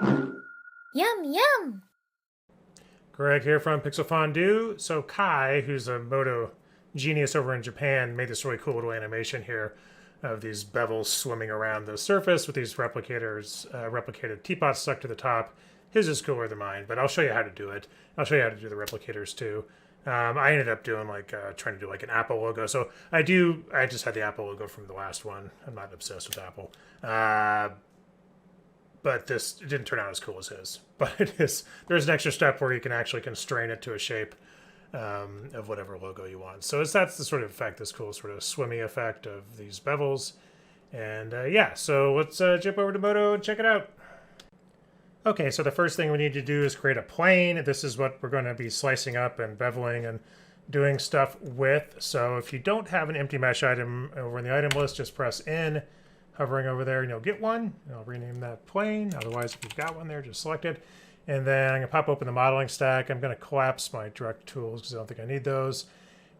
Yum, yum! Greg here from Pixel Fondue. So Kai, who's a Modo genius over in Japan, made this really cool little animation here of these bevels swimming around the surface with these replicators, replicated teapots stuck to the top. His is cooler than mine, but I'll show you how to do it. I'll show you how to do the replicators too. I ended up doing trying to do like an Apple logo. So I just had the Apple logo from the last one. I'm not obsessed with Apple. But it didn't turn out as cool as his. But there's an extra step where you can actually constrain it to a shape of whatever logo you want. So that's the sort of effect, this cool sort of swimmy effect of these bevels. And yeah, so let's jump over to Modo and check it out. Okay, so the first thing we need to do is create a plane. This is what we're going to be slicing up and beveling and doing stuff with. So if you don't have an empty mesh item over in the item list, just press N, hovering over there, and you'll get one. And I'll rename that plane. Otherwise, if you've got one there, just select it. And then I'm going to pop open the modeling stack. I'm going to collapse my direct tools because I don't think I need those.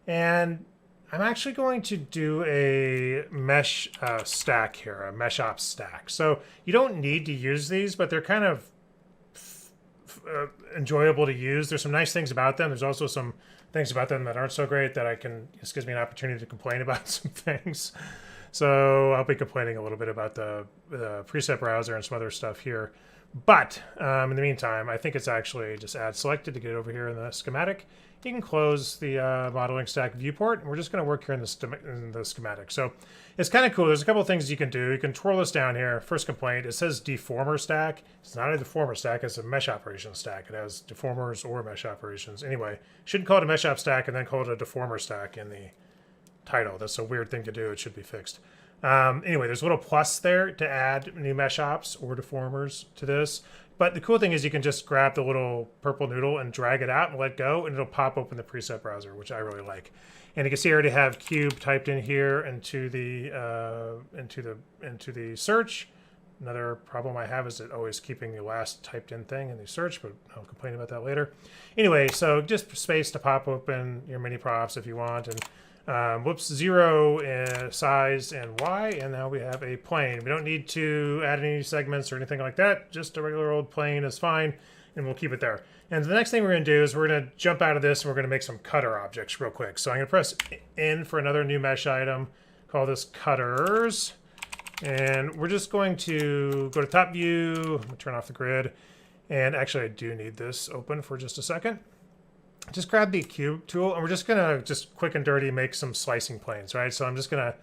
And I'm actually going to do a mesh stack here, a MeshOp stack. So you don't need to use these, but they're kind of enjoyable to use. There's some nice things about them. There's also some things about them that aren't so great that this gives me an opportunity to complain about some things. So I'll be complaining a little bit about the preset browser and some other stuff here. But in the meantime, I think it's actually just add selected to get over here in the schematic. You can close the modeling stack viewport, and we're just going to work here in the schematic. So it's kind of cool. There's a couple of things you can do. You can twirl this down here. First complaint, it says deformer stack. It's not a deformer stack. It's a mesh operation stack. It has deformers or mesh operations. Anyway, shouldn't call it a mesh op stack and then call it a deformer stack in the title. That's a weird thing to do. It should be fixed. Anyway, there's a little plus there to add new mesh ops or deformers to this. But the cool thing is you can just grab the little purple noodle and drag it out and let go, and it'll pop open the preset browser, which I really like. And you can see I already have cube typed in here into the search. Another problem I have is it always keeping the last typed in thing in the search, but I'll complain about that later. Anyway, so just space to pop open your mini props if you want, and 0 in size and Y, and now we have a plane. We don't need to add any segments or anything like that. Just a regular old plane is fine, and we'll keep it there. And the next thing we're going to do is we're going to jump out of this and we're going to make some cutter objects real quick. So I'm going to press N for another new mesh item, call this cutters, and we're just going to go to top view, turn off the grid, and actually I do need this open for just a second. Just grab the cube tool, and we're just gonna quick and dirty make some slicing planes, right? So I'm just gonna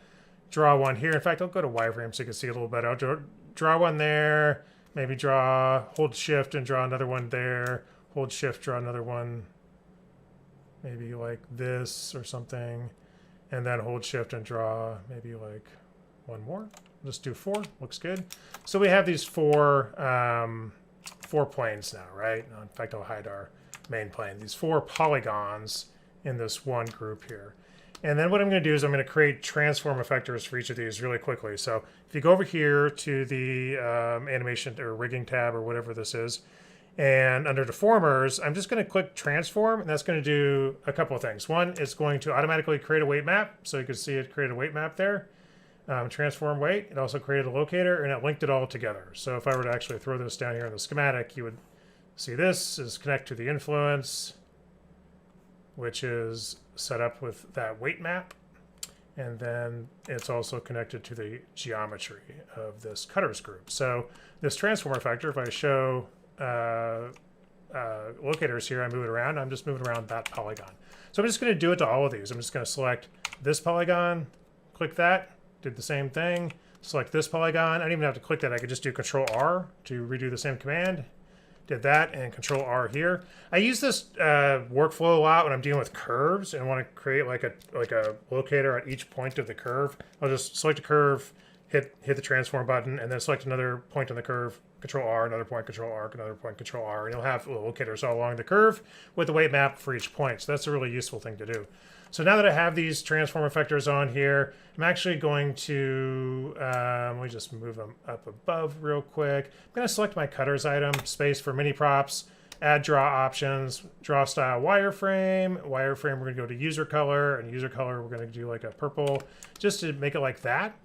draw one here. In fact, I'll go to wireframe so you can see a little better. I'll draw one there, maybe hold shift and draw another one there, hold shift, draw another one, maybe like this or something, and then hold shift and draw maybe like one more. Just do 4, looks good. So we have these four planes now, right? In fact, I'll hide our main plane, these 4 polygons in this one group here. And then what I'm going to do is I'm going to create transform effectors for each of these really quickly. So if you go over here to the animation or rigging tab or whatever this is, and under deformers, I'm just going to click transform, and that's going to do a couple of things. One, it's going to automatically create a weight map. So you can see it create a weight map there. Transform weight. It also created a locator, and it linked it all together. So if I were to actually throw this down here in the schematic, you would see this is connect to the influence, which is set up with that weight map. And then it's also connected to the geometry of this cutters group. So this transform effector, if I show locators here, I move it around, I'm just moving around that polygon. So I'm just going to do it to all of these. I'm just going to select this polygon, click that, did the same thing, select this polygon. I don't even have to click that. I could just do Control R to redo the same command. Did that, and Control R here. I use this workflow a lot when I'm dealing with curves and want to create like a locator at each point of the curve. I'll just select a curve, hit the transform button, and then select another point on the curve, Control R, another point, Control R, another point, Control R, and you'll have locators all along the curve with the weight map for each point. So that's a really useful thing to do. So now that I have these transform effectors on here, I'm actually going to, let me just move them up above real quick. I'm going to select my cutters item, space for mini props, add draw options, draw style wireframe. Wireframe, we're going to go to user color, and user color, we're going to do like a purple, just to make it like that.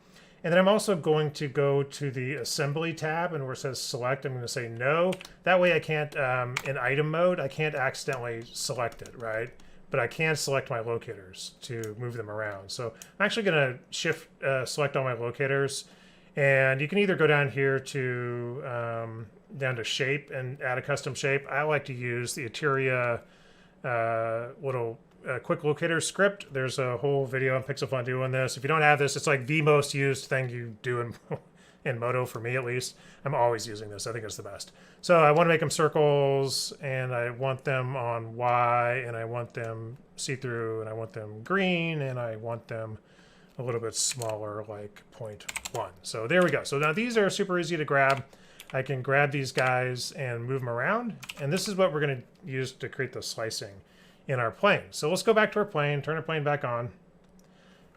And then I'm also going to go to the assembly tab, and where it says select, I'm going to say no. That way I can't, in item mode, I can't accidentally select it, right? But I can select my locators to move them around. So I'm actually going to shift select all my locators. And you can either go down here to down to shape and add a custom shape. I like to use the Ateria little quick locator script. There's a whole video on Pixel Fondue on this. If you don't have this, it's like the most used thing you do in Modo, for me at least. I'm always using this. I think it's the best. So I want to make them circles, and I want them on Y, and I want them see-through, and I want them green, and I want them a little bit smaller, like 0.1. So there we go. So now these are super easy to grab. I can grab these guys and move them around, and this is what we're going to use to create the slicing in our plane. So let's go back to our plane, turn our plane back on,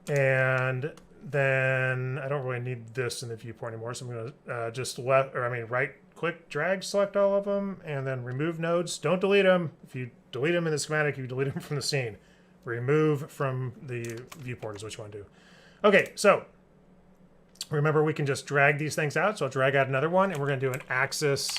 and then I don't really need this in the viewport anymore, so I'm going to just right click, drag, select all of them, and then remove nodes. Don't delete them. If you delete them in the schematic, you delete them from the scene. Remove from the viewport is what you want to do. Okay, so remember we can just drag these things out. So I'll drag out another one, and we're going to do an axis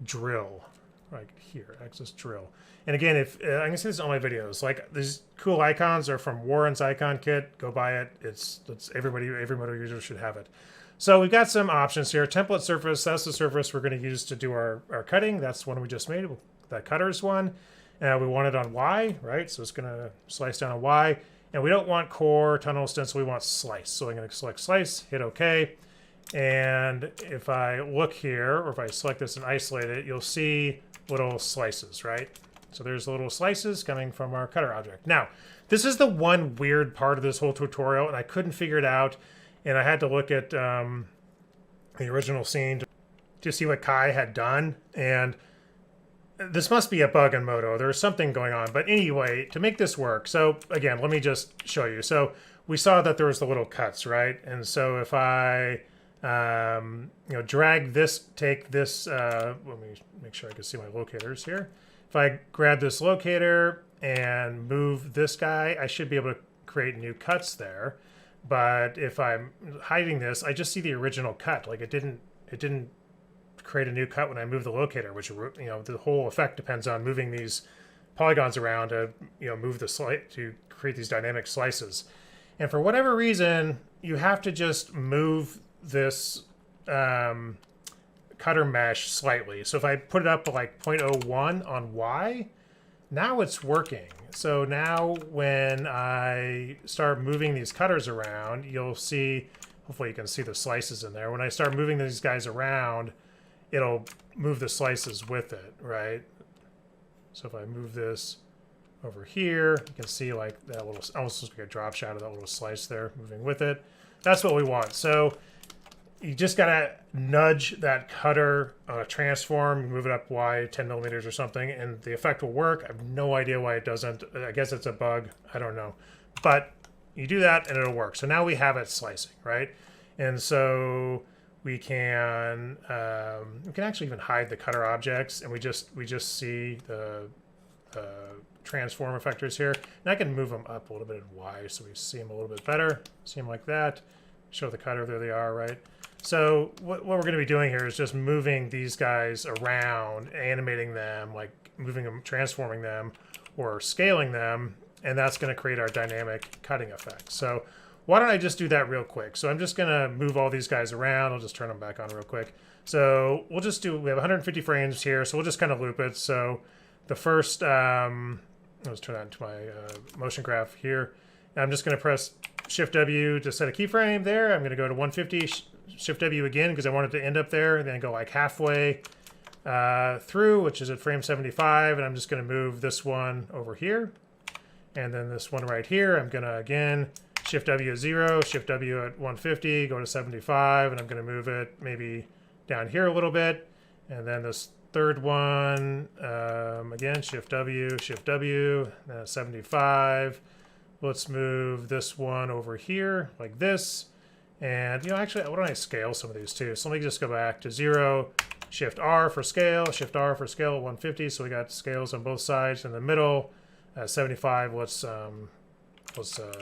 drill right here, axis drill. And again, if I can see this in all my videos, like these cool icons are from Warren's icon kit. Go buy it. It's every Modo user should have it. So we've got some options here. Template surface, that's the surface we're going to use to do our cutting. That's one we just made. That cutter's one. We want it on Y, right? So it's going to slice down on Y. And we don't want core, tunnel, stencil. We want slice. So I'm going to select slice, hit OK. And if I look here, or if I select this and isolate it, you'll see little slices, right? So there's little slices coming from our cutter object. Now, this is the one weird part of this whole tutorial, and I couldn't figure it out. And I had to look at the original scene to see what Kai had done. And this must be a bug in Modo. There's something going on. But anyway, to make this work, so again, let me just show you. So we saw that there was the little cuts, right? And so if I drag this, take this, let me make sure I can see my locators here. If I grab this locator and move this guy, I should be able to create new cuts there. But if I'm hiding this, I just see the original cut. Like it didn't create a new cut when I move the locator, which, the whole effect depends on moving these polygons around to, move the slice to create these dynamic slices. And for whatever reason, you have to just move this cutter mesh slightly. So if I put it up to like 0.01 on Y, now it's working. So now when I start moving these cutters around, you'll see, hopefully you can see the slices in there. When I start moving these guys around, it'll move the slices with it, right? So if I move this over here, you can see like that little, almost looks like a drop shot of that little slice there moving with it. That's what we want. So you just gotta nudge that cutter transform, move it up Y 10 millimeters or something, and the effect will work. I have no idea why it doesn't. I guess it's a bug. I don't know. But you do that and it'll work. So now we have it slicing, right? And so we can actually even hide the cutter objects, and we just see the transform effectors here. And I can move them up a little bit in Y so we see them a little bit better. See them like that. Show the cutter, there they are, right? So what we're going to be doing here is just moving these guys around, animating them, like moving them, transforming them, or scaling them, and that's going to create our dynamic cutting effect. So why don't I just do that real quick? So I'm just going to move all these guys around. I'll just turn them back on real quick. So we have 150 frames here, so we'll just kind of loop it. So the first, let's turn that into my motion graph here. And I'm just going to press Shift W to set a keyframe there. I'm going to go to 150, Shift W again because I want it to end up there, and then go like halfway through, which is at frame 75, and I'm just going to move this one over here, and then this one right here. I'm going to again Shift W at 0, Shift W at 150, go to 75, and I'm going to move it maybe down here a little bit, and then this third one again Shift W, then at 75. Let's move this one over here like this. And, actually, why don't I scale some of these too? So let me just go back to 0, Shift R for scale, Shift R for scale at 150. So we got scales on both sides. In the middle, 75, let's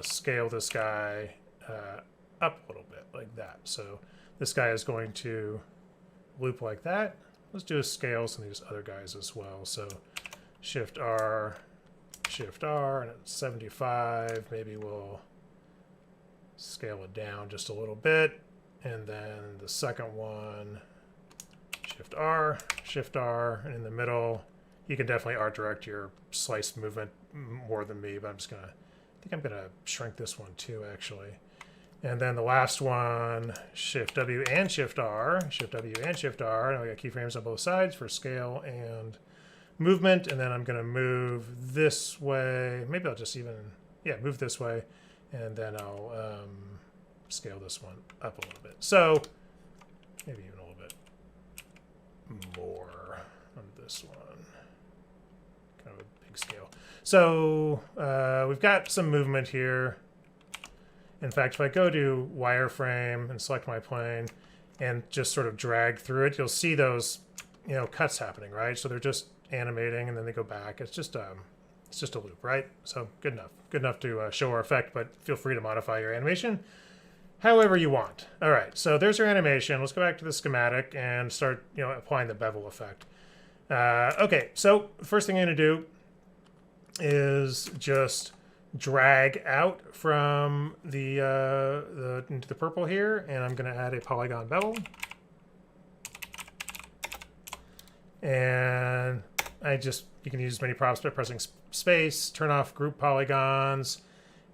scale this guy up a little bit like that. So this guy is going to loop like that. Let's do a scale some of these other guys as well. So Shift R, and at 75, maybe we'll scale it down just a little bit. And then the second one, Shift R, and in the middle, you can definitely art direct your slice movement more than me, but I think I'm gonna shrink this one too, actually. And then the last one, Shift W and Shift R, and we got keyframes on both sides for scale and movement. And then I'm gonna move this way. Maybe I'll just move this way, and then I'll scale this one up a little bit. So maybe even a little bit more on this one. Kind of a big scale. So we've got some movement here. In fact, if I go to wireframe and select my plane and just sort of drag through it, you'll see those, cuts happening, right? So they're just animating and then they go back. It's just a loop, right? So good enough to show our effect, but feel free to modify your animation however you want. All right, so there's our animation. Let's go back to the schematic and start, applying the bevel effect. Okay, so first thing I'm going to do is just drag out from into the purple here, and I'm going to add a polygon bevel. And you can use many props by pressing space, turn off group polygons,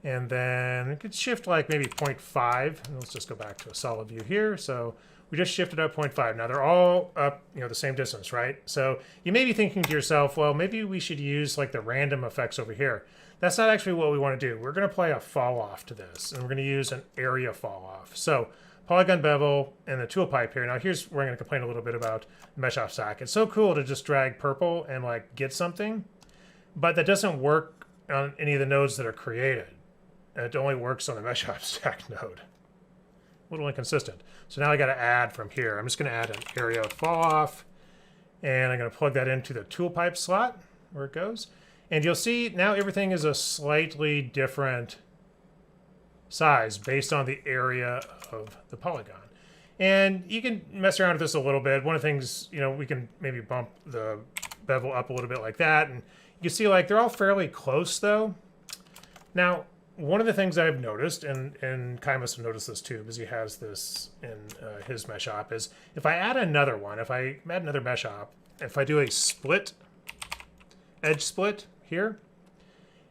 and then you could shift like maybe 0.5. And let's just go back to a solid view here. So we just shifted up 0.5. Now they're all up, the same distance, right? So you may be thinking to yourself, well, maybe we should use like the random effects over here. That's not actually what we want to do. We're going to apply a fall off to this, and we're going to use an area fall off. So polygon bevel and the tool pipe here. Now here's where I'm going to complain a little bit about MeshOp stack. It's so cool to just drag purple and like get something, but that doesn't work on any of the nodes that are created. It only works on the MeshOp stack node. A little inconsistent. So now I got to add from here. I'm just going to add an area fall off, and I'm going to plug that into the tool pipe slot where it goes. And you'll see now everything is a slightly different size based on the area of the polygon. And you can mess around with this a little bit. One of the things, we can maybe bump the bevel up a little bit like that. And you can see like they're all fairly close though. Now, one of the things I've noticed, and Kai must have noticed this too, because he has this in his MeshOp, is if I add another one, if I add another MeshOp, if I do a edge split here,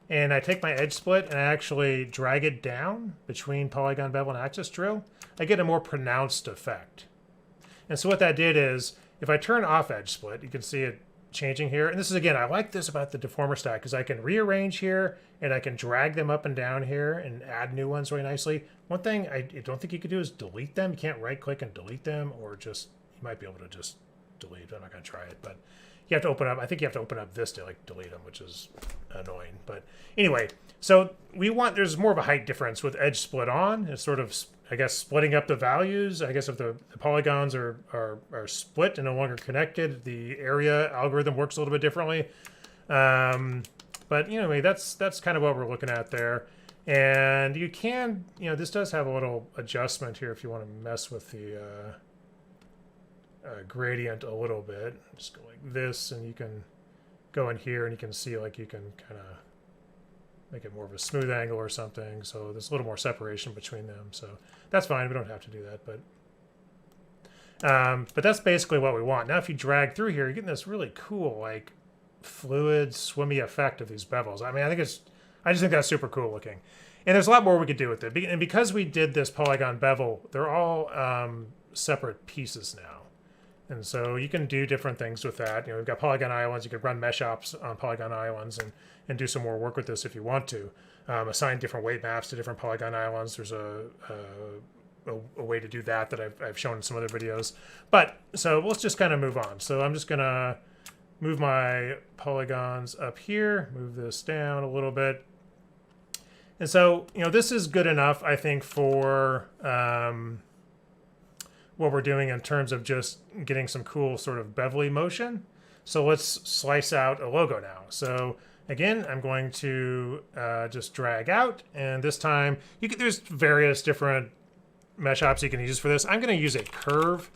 and I take my edge split and I actually drag it down between polygon bevel and axis drill, I get a more pronounced effect. And so what that did is, if I turn off edge split, you can see it changing here. And this is, again, I like this about the deformer stack, because I can rearrange here and I can drag them up and down here and add new ones really nicely. One thing I don't think you could do is delete them. You can't right click and delete them, or just, you might be able to just delete. I'm not going to try it, but you have to open up, I think you have to open up this to like delete them, which is annoying. But anyway, so there's more of a height difference with edge split on. It's sort of, I guess, splitting up the values. I guess if the polygons are split and no longer connected, the area algorithm works a little bit differently. But anyway, that's kind of what we're looking at there. And you can, this does have a little adjustment here if you want to mess with the gradient a little bit. Just go like this, and you can go in here and you can see like you can kind of make it more of a smooth angle or something. So there's a little more separation between them. So that's fine. We don't have to do that, but that's basically what we want. Now, if you drag through here, you're getting this really cool, like fluid, swimmy effect of these bevels. I mean, I just think that's super cool looking. And there's a lot more we could do with it. And because we did this polygon bevel, they're all separate pieces now. And so you can do different things with that. We've got polygon islands. You could run MeshOps on polygon islands and do some more work with this if you want to. Assign different weight maps to different polygon islands. There's a way to do that I've shown in some other videos. But so let's just kind of move on. So I'm just going to move my polygons up here, move this down a little bit. And so, this is good enough, I think, for what we're doing in terms of just getting some cool sort of bevelly motion. So let's slice out a logo now. So again, I'm going to just drag out, and this time there's various different MeshOps you can use for this. I'm going to use a curve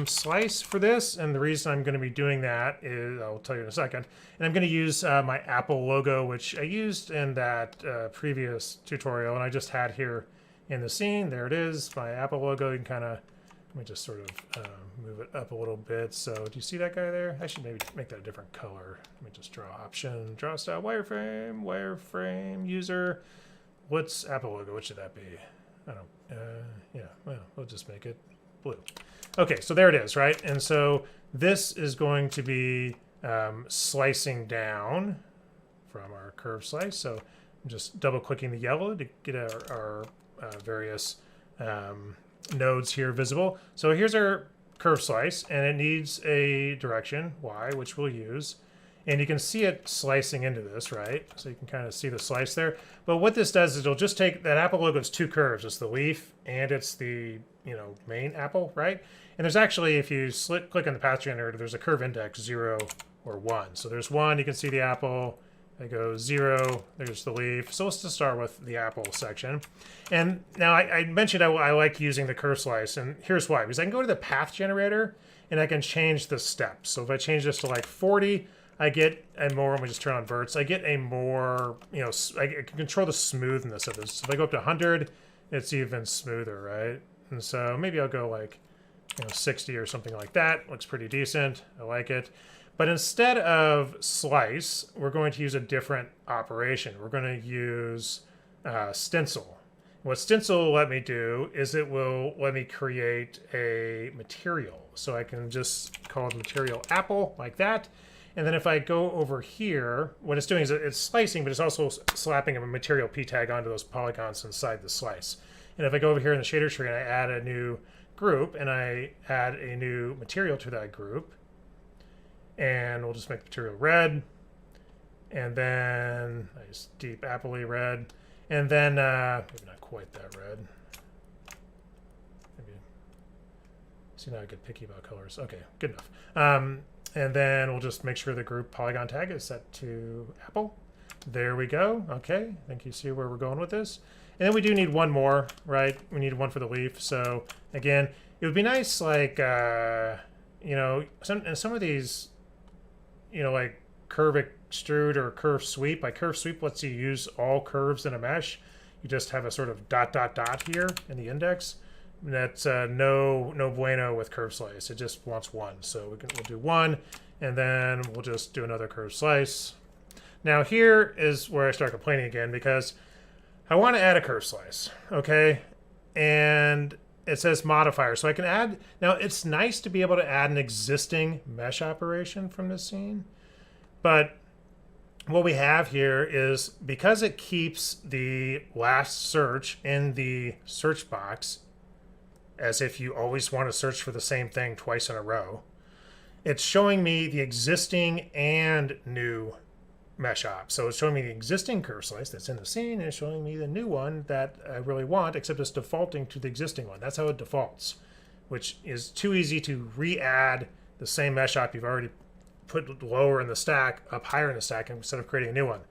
slice for this, and the reason I'm going to be doing that is, I'll tell you in a second. And I'm going to use my Apple logo, which I used in that previous tutorial, and I just had here in the scene. There it is, my Apple logo. You can kind of, let me just sort of move it up a little bit. So do you see that guy there? I should maybe make that a different color. Let me just draw option, draw style, wireframe, user. What's Apple logo? What should that be? I don't, yeah, well, we'll just make it blue. Okay, so there it is, right? And so this is going to be slicing down from our curve slice. So I'm just double clicking the yellow to get our various nodes here visible. So here's our curve slice, and it needs a direction, Y, which we'll use. And you can see it slicing into this, right? So you can kind of see the slice there. But what this does is it'll just take, that apple logo is two curves. It's the leaf and it's the, main apple, right? And there's actually, if you click on the path generator, there's a curve index 0 or 1. So there's 1, you can see the apple. It goes 0, there's the leaf. So let's just start with the apple section. And now I mentioned I like using the curve slice, and here's why. Because I can go to the path generator and I can change the steps. So if I change this to like 40, I get a more, let me just turn on verts, I get a more, I can control the smoothness of this. So if I go up to 100, it's even smoother, right? And so maybe I'll go like, 60 or something like that. Looks pretty decent. I like it. But instead of slice, we're going to use a different operation. We're going to use stencil. What stencil will let me do is it will let me create a material. So I can just call it material apple like that. And then if I go over here, what it's doing is it's slicing, but it's also slapping a material p tag onto those polygons inside the slice. And if I go over here in the shader tree and I add a new group and I add a new material to that group, and we'll just make the material red, and then nice deep appley red, and then maybe not quite that red. Maybe. See, now I get picky about colors. Okay, good enough. And then we'll just make sure the group polygon tag is set to apple. There we go. Okay, I think you see where we're going with this. And then we do need one more, right? We need one for the leaf. So again, it would be nice, like, some of these, like curve extrude or curve sweep. Like curve sweep lets you use all curves in a mesh. You just have a sort of ... here in the index. And that's no bueno with curve slice. It just wants one. So we'll do one, and then we'll just do another curve slice. Now here is where I start complaining again, because I want to add a curve slice, okay? And it says modifier, so I can add. Now it's nice to be able to add an existing mesh operation from this scene, but what we have here is, because it keeps the last search in the search box, as if you always want to search for the same thing twice in a row, it's showing me the existing and new MeshOp. So it's showing me the existing curve slice that's in the scene, and it's showing me the new one that I really want, except it's defaulting to the existing one. That's how it defaults, which is too easy to re-add the same MeshOp you've already put lower in the stack, up higher in the stack, instead of creating a new one.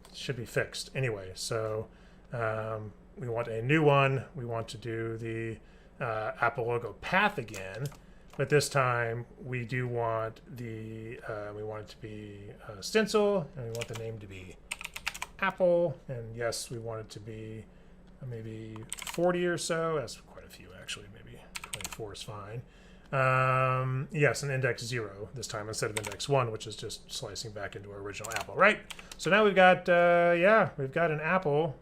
It should be fixed anyway. So we want a new one. We want to do the Apple logo path again, but this time we do want the we want it to be stencil, and we want the name to be Apple, and yes, we want it to be maybe 40 or so. That's quite a few actually. Maybe 24 is fine. Yes, an index 0 this time instead of index 1, which is just slicing back into our original apple, right? So now we've got we've got an apple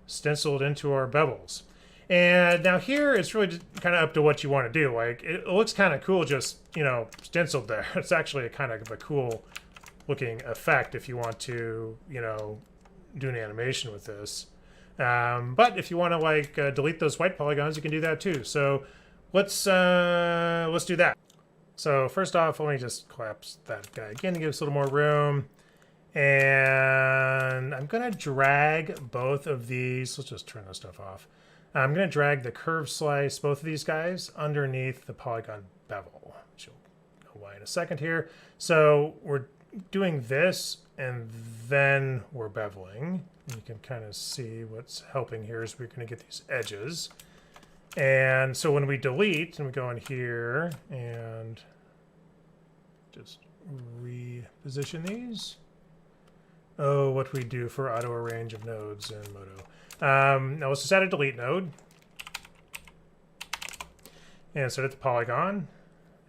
stenciled into our bevels. And now here it's really just kind of up to what you want to do. Like, it looks kind of cool just, stenciled there. It's actually a kind of a cool looking effect if you want to, do an animation with this. But if you want to delete those white polygons, you can do that too. So let's do that. So first off, let me just collapse that guy again to give us a little more room. And I'm going to drag both of these. Let's just turn this stuff off. I'm going to drag the curve slice, both of these guys, underneath the polygon bevel, which will go why in a second here. So we're doing this, and then we're beveling. And you can kind of see what's helping here is we're going to get these edges. And so when we delete, and we go in here and just reposition these. Oh, what we do for auto arrange of nodes in Modo. Now let's just add a delete node. And set it to polygon.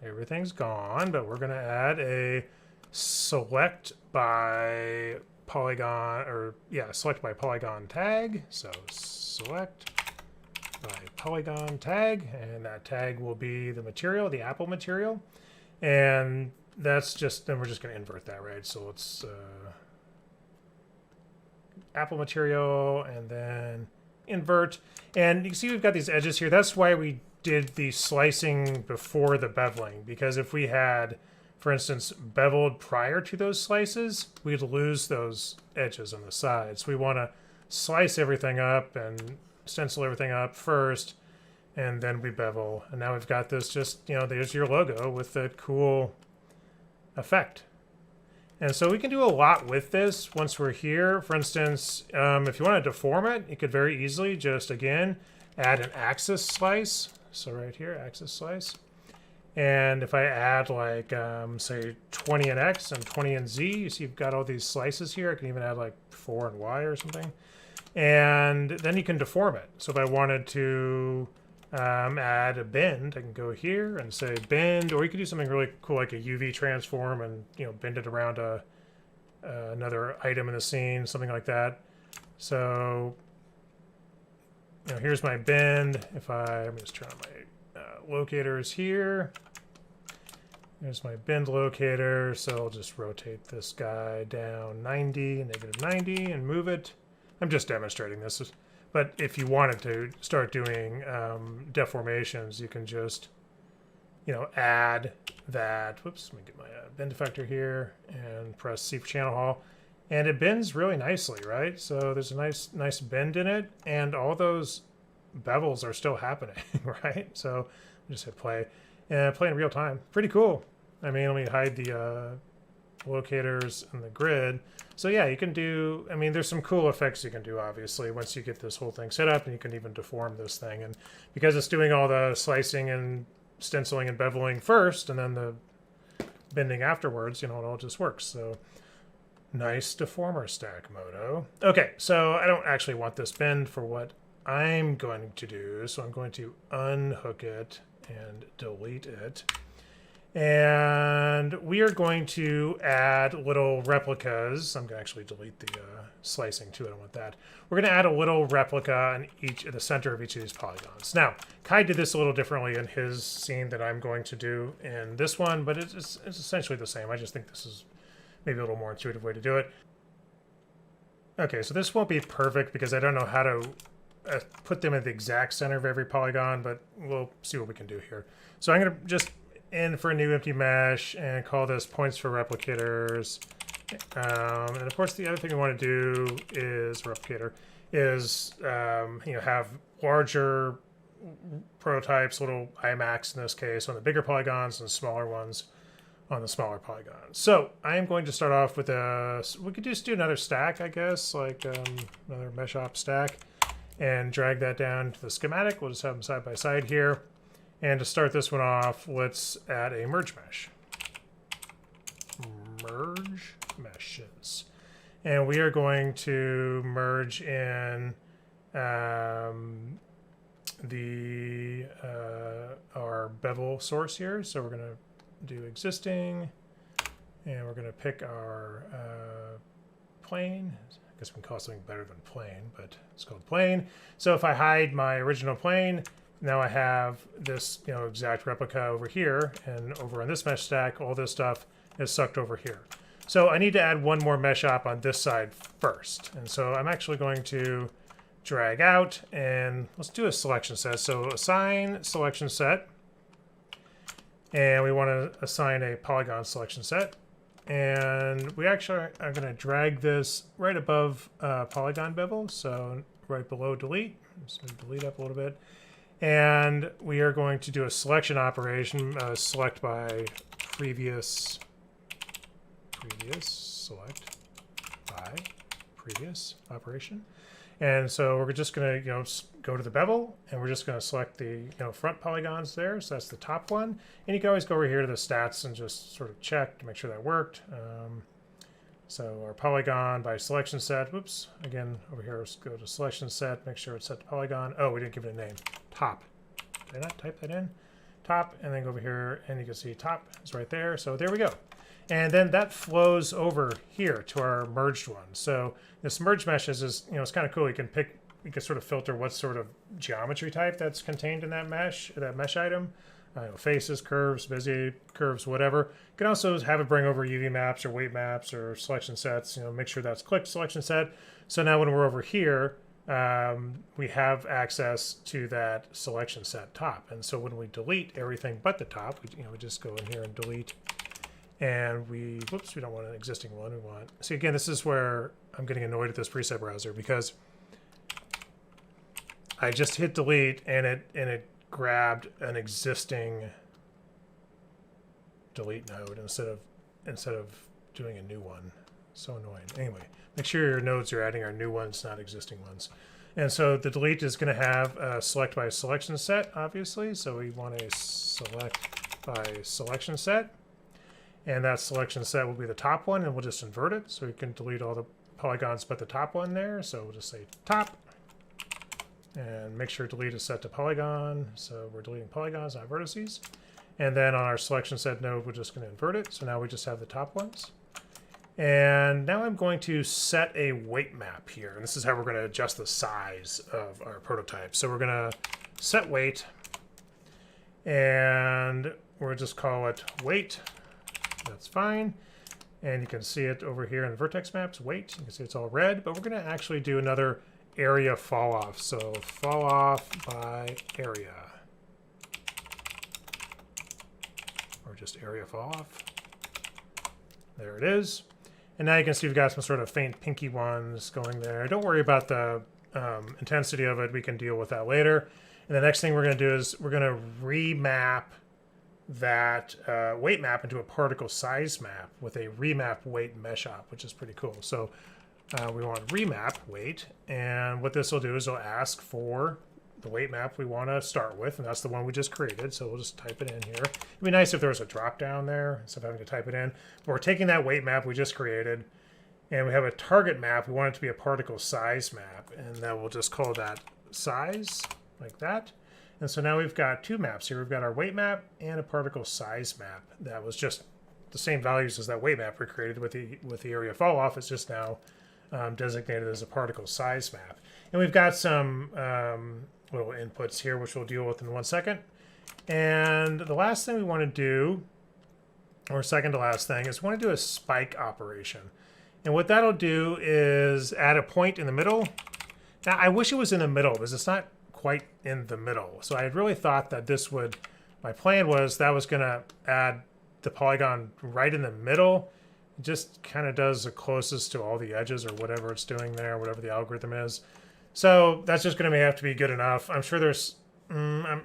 Everything's gone, but we're going to add a select by polygon, or yeah, select by polygon tag. So select by polygon tag, and that tag will be the material, the apple material. And that's just, then we're just going to invert that, right? So let's apple material and then invert. And you can see we've got these edges here. That's why we did the slicing before the beveling, because if we had, for instance, beveled prior to those slices, we'd lose those edges on the sides. We want to slice everything up and stencil everything up first, and then we bevel. And now we've got this just, you know, there's your logo with the cool effect. And so we can do a lot with this once we're here. For instance, if you want to deform it, you could very easily just, again, add an axis slice. So right here, axis slice. And if I add like, say, 20 in X and 20 in Z, you see you've got all these slices here. I can even add like 4 in Y or something. And then you can deform it. So if I wanted to add a bend, I can go here and say bend, or you could do something really cool like a UV transform and, you know, bend it around another item in the scene, something like that. So, you know, here's my bend. If let me just turn on my locators here. There's my bend locator. So I'll just rotate this guy down 90, negative 90, and move it. I'm just demonstrating this. But if you wanted to start doing deformations, you can just, you know, add that. Whoops, let me get my bend effector here and press C for channel hall. And it bends really nicely, right? So there's a nice bend in it, and all those bevels are still happening, right? So just hit play and play in real time. Pretty cool. I mean, let me hide the locators and the grid. So yeah, you can do, I mean, there's some cool effects you can do, obviously, once you get this whole thing set up, and you can even deform this thing. And because it's doing all the slicing and stenciling and beveling first, and then the bending afterwards, you know, it all just works. So nice deformer stack, Modo. Okay, so I don't actually want this bend for what I'm going to do, so I'm going to unhook it and delete it. And we are going to add little replicas. I'm going to actually delete the slicing too. I don't want that. We're going to add a little replica in the center of each of these polygons. Now, Kai did this a little differently in his scene that I'm going to do in this one, but it's essentially the same. I just think this is maybe a little more intuitive way to do it. Okay, so this won't be perfect because I don't know how to put them at the exact center of every polygon, but we'll see what we can do here. So I'm going to just in for a new empty mesh and call this points for replicators. And of course, the other thing we want to do is replicator is you know, have larger prototypes, little IMAX in this case, on the bigger polygons and smaller ones on the smaller polygons. So I am going to start off with we could just do another stack, I guess, like another MeshOp stack, and drag that down to the schematic. We'll just have them side by side here. And to start this one off, let's add a merge mesh. Merge meshes. And we are going to merge in our bevel source here. So we're going to do existing, and we're going to pick our plane. I guess we can call it something better than plane, but it's called plane. So if I hide my original plane, now I have this, you know, exact replica over here, and over on this mesh stack, all this stuff is sucked over here. So I need to add one more MeshOp on this side first. And so I'm actually going to drag out, and let's do a selection set. So assign selection set, and we want to assign a polygon selection set. And we actually are going to drag this right above polygon bevel, so right below delete. Let's move delete up a little bit. And we are going to do a selection operation, select by previous, select by previous operation. And so we're just going to, go to the bevel, and we're just going to select the, front polygons there. So that's the top one. And you can always go over here to the stats and just sort of check to make sure that worked. So our polygon by selection set, whoops, again, over here, let's go to selection set, make sure it's set to polygon. Oh, we didn't give it a name. Top. Did I not type that in? Top, and then go over here, and you can see top is right there. So there we go. And then that flows over here to our merged one. So this merge meshes is, it's kind of cool. You can sort of filter what sort of geometry type that's contained in that mesh item. Faces, curves, Bezier curves, whatever. You can also have it bring over UV maps or weight maps or selection sets. Make sure that's clicked selection set. So now when we're over here, we have access to that selection set top. And so when we delete everything but the top, we just go in here and delete. And we don't want an existing one. We want, see, again, this is where I'm getting annoyed at this preset browser, because I just hit delete and it grabbed an existing delete node instead of doing a new one. So annoying. Anyway, make sure your nodes you're adding are new ones, not existing ones. And so the delete is going to have a select by selection set, obviously. So we want a select by selection set. And that selection set will be the top one, and we'll just invert it. So we can delete all the polygons but the top one there. So we'll just say top. And make sure delete is set to polygon. So we're deleting polygons, not vertices. And then on our selection set node, we're just going to invert it. So now we just have the top ones. And now I'm going to set a weight map here. And this is how we're going to adjust the size of our prototype. So we're going to set weight. And we'll just call it weight. That's fine. And you can see it over here in the vertex maps, weight. You can see it's all red, but we're going to actually do another area fall off. So fall off by area. Or just area fall off. There it is. And now you can see we've got some sort of faint pinky ones going there. Don't worry about the intensity of it. We can deal with that later. And the next thing we're going to do is we're going to remap that weight map into a particle size map with a remap weight MeshOp, which is pretty cool. So we want remap weight, and what this will do is it'll ask for the weight map we want to start with, and that's the one we just created. So we'll just type it in here. It'd be nice if there was a drop down there instead of having to type it in. But we're taking that weight map we just created, and we have a target map. We want it to be a particle size map, and then we'll just call that size, like that. And so now we've got two maps here. We've got our weight map and a particle size map. That was just the same values as that weight map we created with the area fall off. It's just now designated as a particle size map. And we've got some little inputs here, which we'll deal with in 1 second. And the last thing we want to do, or second to last thing, is we want to do a spike operation. And what that'll do is add a point in the middle. Now, I wish it was in the middle, because it's not quite in the middle. So I had really thought that this would, my plan was that was going to add the polygon right in the middle. It just kind of does the closest to all the edges or whatever it's doing there, whatever the algorithm is. So that's just going to have to be good enough. I'm sure there's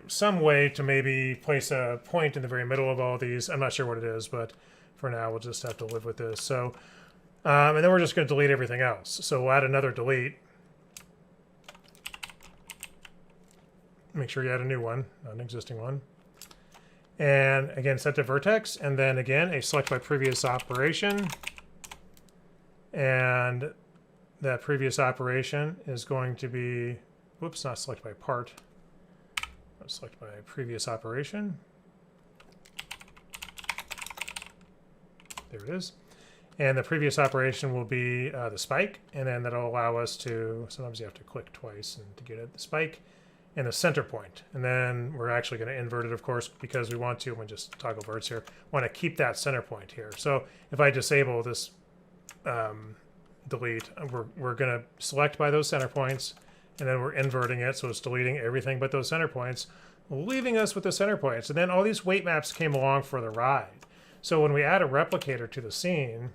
some way to maybe place a point in the very middle of all these. I'm not sure what it is, but for now we'll just have to live with this. So, and then we're just going to delete everything else. So we'll add another delete. Make sure you add a new one, not an existing one. And again, set to vertex, and then again, a select by previous operation. And that previous operation is going to be, whoops, not select by part. Select by previous operation. There it is. And the previous operation will be the spike, and then that'll allow us to, sometimes you have to click twice and to get at the spike. And the center point. And then we're actually going to invert it, of course, because we want to, when just toggle verts here, want to keep that center point here. So if I disable this delete, we're going to select by those center points, and then we're inverting it, so it's deleting everything but those center points, leaving us with the center points. And then all these weight maps came along for the ride. So when we add a replicator to the scene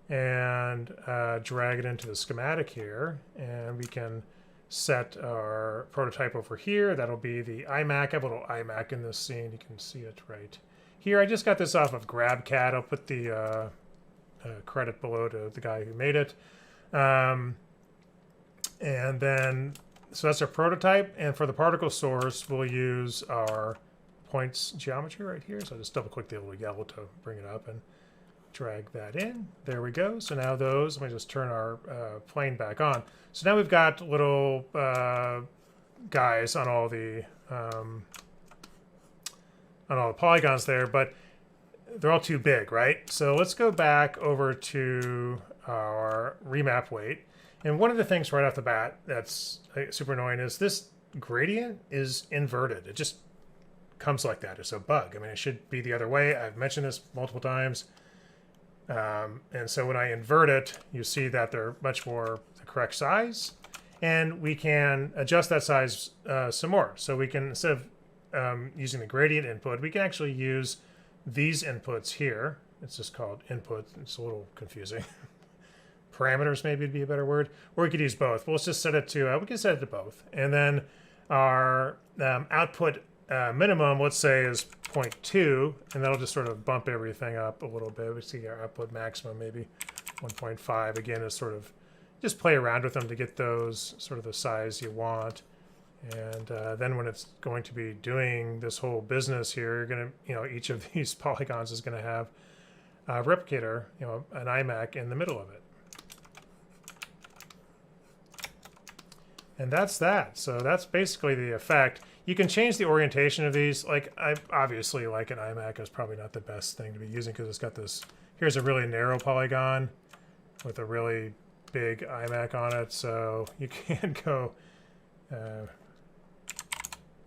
and drag it into the schematic here, and we can set our prototype over here. That'll be the iMac. I have a little iMac in this scene. You can see it right here. I just got this off of GrabCAD. I'll put the credit below to the guy who made it. And then, so that's our prototype. And for the particle source, we'll use our points geometry right here. So I'll just double click the little yellow to bring it up and drag that in. There we go. So now those, let me just turn our plane back on. So now we've got little guys on all the polygons there, but they're all too big, right? So let's go back over to our remap weight. And one of the things right off the bat that's super annoying is this gradient is inverted. It just comes like that. It's a bug. I mean, it should be the other way. I've mentioned this multiple times. And so when I invert it, you see that they're much more the correct size. And we can adjust that size some more. So we can, instead of using the gradient input, we can actually use these inputs here. It's just called input. It's a little confusing. Parameters maybe would be a better word. Or we could use both. Well, let's just set it to, we can set it to both. And then our output minimum, let's say, is 0.2, and that'll just sort of bump everything up a little bit. We see our output maximum maybe 1.5. Again, is sort of just play around with them to get those sort of the size you want. And then when it's going to be doing this whole business here, you're going to, each of these polygons is going to have a replicator, an iMac in the middle of it. And that's that. So that's basically the effect. You can change the orientation of these. Like, obviously, like an iMac is probably not the best thing to be using because it's got this, here's a really narrow polygon with a really big iMac on it. So you can go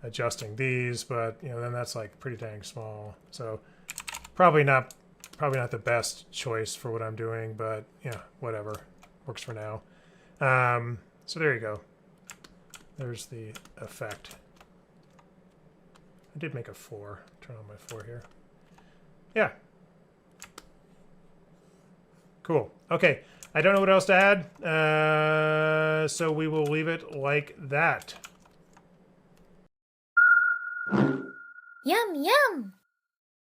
adjusting these, but then that's like pretty dang small. So probably not the best choice for what I'm doing, but yeah, whatever, works for now. So there you go. There's the effect. I did make a 4. Turn on my 4 here. Yeah. Cool. Okay. I don't know what else to add, so we will leave it like that. Yum, yum!